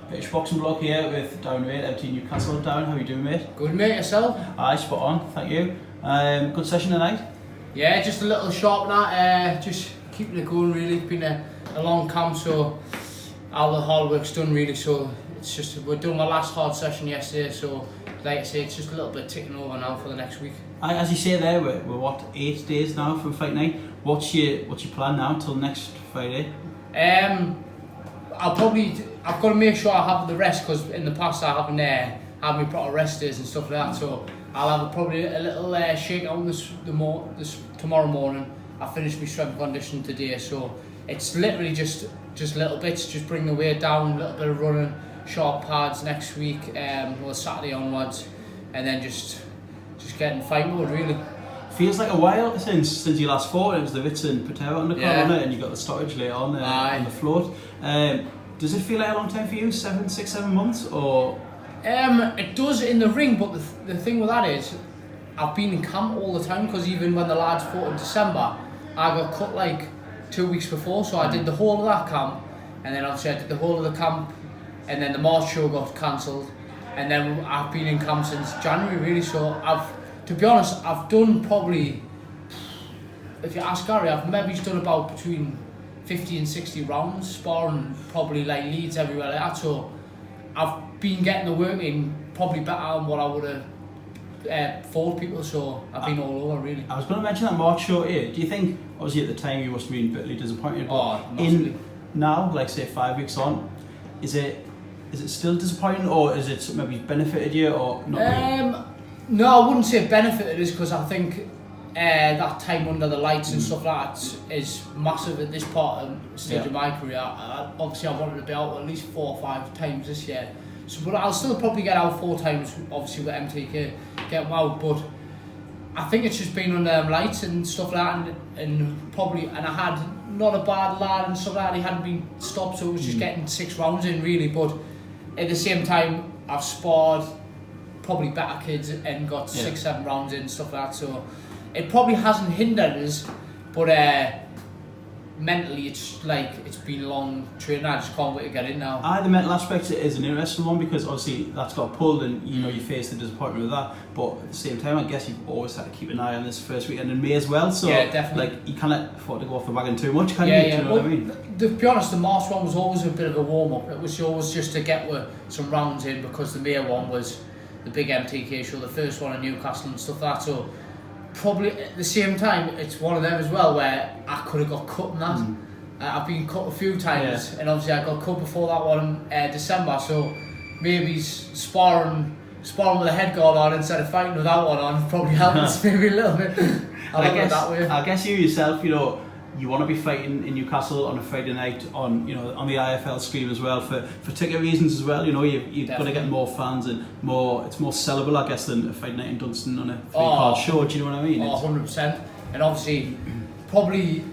British boxing blog here with Darren Reay, MTK Newcastle. Darren, how are you doing, mate? Good, mate. Yourself? Aye, spot on, thank you. Good session tonight? Yeah, just a little sharp night, just keeping it going really. It's been a long camp, so all the hard work's done really, so it's just, we're doing our last hard session yesterday, so like I say, it's just a little bit ticking over now for the next week. As you say there, we're what, 8 days now from fight night. What's your plan now till next Friday? I've got to make sure I have the rest, because in the past I haven't had my proper rest days and stuff like that, so I'll have probably a little shakeout this tomorrow morning. I finished my strength and conditioning today, so it's literally just little bits, just bring the weight down, a little bit of running, sharp pads next week, or Saturday onwards, and then just get in fight mode really. Feels like a while since you last fought. It was the Ritz and Patera on the card, on it, and you got the stoppage later on the float. Does it feel like a long time for you? 6, 7 months, or? It does in the ring, but the thing with that is, I've been in camp all the time, because even when the lads fought in December, I got cut like 2 weeks before, so I did the whole of that camp, and then obviously I did the whole of the camp, and then the March show got cancelled, and then I've been in camp since January really, so to be honest, I've done probably, if you ask Gary, I've maybe done about between 50 and 60 rounds, sparring probably like leads everywhere like that, so I've been getting the work in probably better than what I would have fought people, so I've been all over really. I was going to mention that March show here. Do you think, obviously at the time you must have been bitterly disappointed, but now, like say 5 weeks on, is it still disappointing, or is it maybe benefited you, or not really? No, I wouldn't say benefited us, because I think that time under the lights and stuff like that is massive at this stage of my career. Obviously I wanted to be out at least 4 or 5 times this year, so but I'll still probably get out 4 times, obviously with MTK, get out, but I think it's just been under them lights and stuff like that, and I had not a bad lad and stuff like that, he hadn't been stopped, so it was just getting 6 rounds in really, but at the same time I've sparred probably better kids and got 6, 7 rounds in and stuff like that, so it probably hasn't hindered us, but mentally it's been a long training. I just can't wait to get in now. The mental aspect is an interesting one, because obviously that's got pulled and you face the disappointment of that, but at the same time I guess you've always had to keep an eye on this first weekend in May as well, so definitely. You can't afford to go off the wagon too much, can you? Do you know what I mean? To be honest, the March one was always a bit of a warm-up. It was always just to get some rounds in, because the May one was the big MTK show, the first one in Newcastle and stuff like that, so probably at the same time it's one of them as well where I could have got cut in that. I've been cut a few times, and obviously I got cut before that one in December, so maybe sparring with a head guard on instead of fighting without one on probably helps maybe a little bit. I guess you yourself, you want to be fighting in Newcastle on a Friday night on the IFL stream as well for ticket reasons as well. You've got to get more fans and it's more sellable, I guess, than a fight night in Dunstan on a 3-card show. Do you know what I mean? 100%. And obviously, probably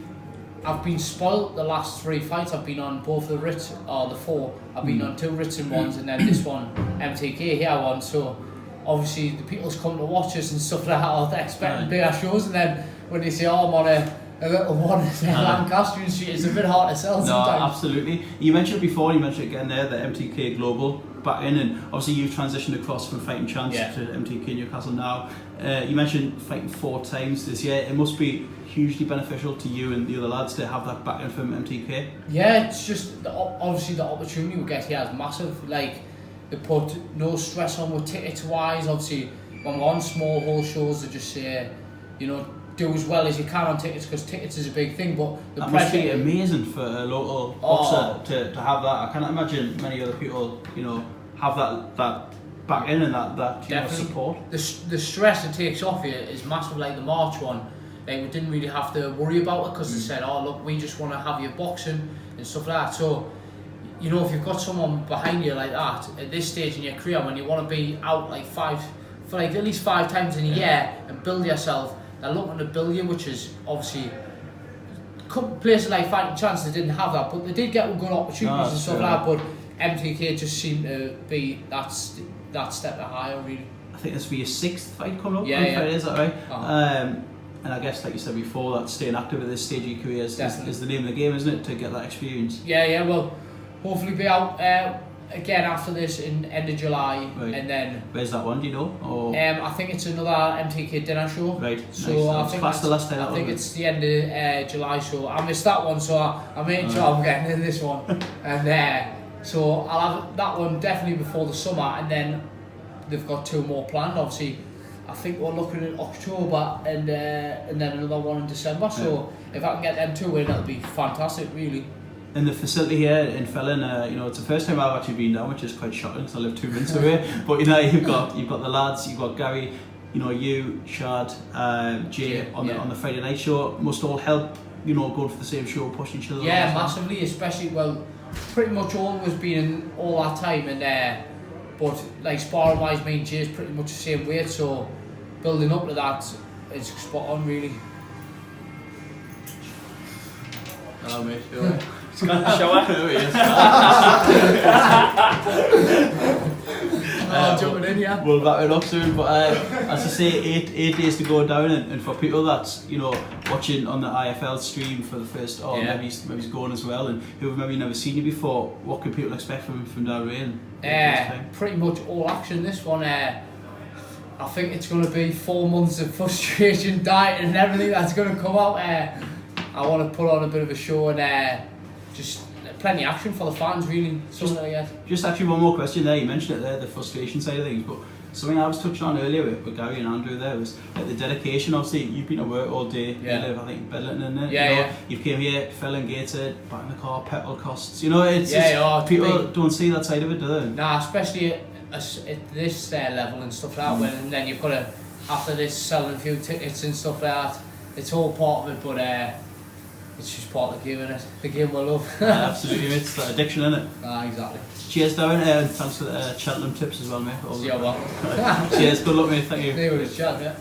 I've been spoilt the last 3 fights. I've been on both the Ritz or the 4. I've been on 2 Ritzen ones, and then this one MTK here one. So obviously the people's come to watch us and stuff like that. They're expecting bigger shows, and then when they say, "Oh, I'm on a little one in Lancaster Street," it's a bit hard to sell sometimes. No, absolutely. You mentioned it before, you mentioned it again there, the MTK Global back in, and obviously you've transitioned across from Fighting Chance to MTK Newcastle now. You mentioned fighting 4 times this year. It must be hugely beneficial to you and the other lads to have that back in from MTK. Yeah, it's just obviously the opportunity we get here is massive. Like, they put no stress on with tickets wise. Obviously when we're on small hall shows, they just say, do as well as you can on tickets, because tickets is a big thing, but that must be amazing for a local boxer to have that. I can't imagine many other people have that back in and that support. The stress it takes off you is massive. Like the March one, we didn't really have to worry about it, because they said, look, we just want to have you boxing and stuff like that. So if you've got someone behind you like that at this stage in your career, when you want to be out for at least 5 times in a year and build yourself, they're looking to build you, which is obviously places like Fighting Chance, they didn't have that, but they did get good opportunities and stuff like that. But MTK just seemed to be that step higher really. I think this will be your 6th fight coming up. Friday, is that right? And I guess, like you said before, that staying active at this stage of your career is the name of the game, isn't it, to get that experience? Well, hopefully be out again after this in end of July, Right. and then Where's that one? Do you know? Or I think it's another MTK dinner show. right. So Nice. I think That's the last day. I think it's the end of July. So I missed that one. So I'm making sure I'm getting in this one, and so I'll have that one definitely before the summer, and then they've got 2 more planned. Obviously, I think we're looking at October and then another one in December. So if I can get them 2 in, that'll be fantastic, really. And the facility here in Felon, you know, it's the first time I've actually been down, which is quite shocking because I live 2 minutes away. But you know, you've got the lads, you've got Gary, you know, you, Shad, Jay on the Friday night show. Must all help, you know, going for the same show, pushing each other. Yeah, massively, especially pretty much always been in all that time, and but like sparring wise, me and Jay's pretty much the same weight, so building up to that is spot on, really. Oh mate, sure. Shower. Jumping in, yeah. We'll wrap it up soon, but as I say, eight days to go down, and for people that's, you know, watching on the IFL stream for the first, maybe he's going as well, and who have maybe never seen you before, what can people expect from Darren Reay? Pretty much all action this one. I think it's going to be 4 months of frustration, diet and everything that's going to come out. I want to put on a bit of a show and just plenty of action for the fans, really. Just actually one more question there. You mentioned it there, the frustration side of things, but something I was touching on earlier with Gary and Andrew there was like the dedication. Obviously, you've been at work all day. You live, I think, in Bedlington, isn't it? You came here, fell in gated, back in the car, petrol costs. You know, it's people don't see that side of it, do they? Nah, especially at this level and stuff like that. And then you've got to, after this, selling a few tickets and stuff like that. It's all part of it, but it's just part of the game, isn't it? The game we love. Absolutely, mate. It's that addiction, isn't it? Exactly. Cheers, Darren. Thanks for the Cheltenham tips as well, mate. See you, well. Cheers. Good luck, mate. Thank you. There was a chat, yeah.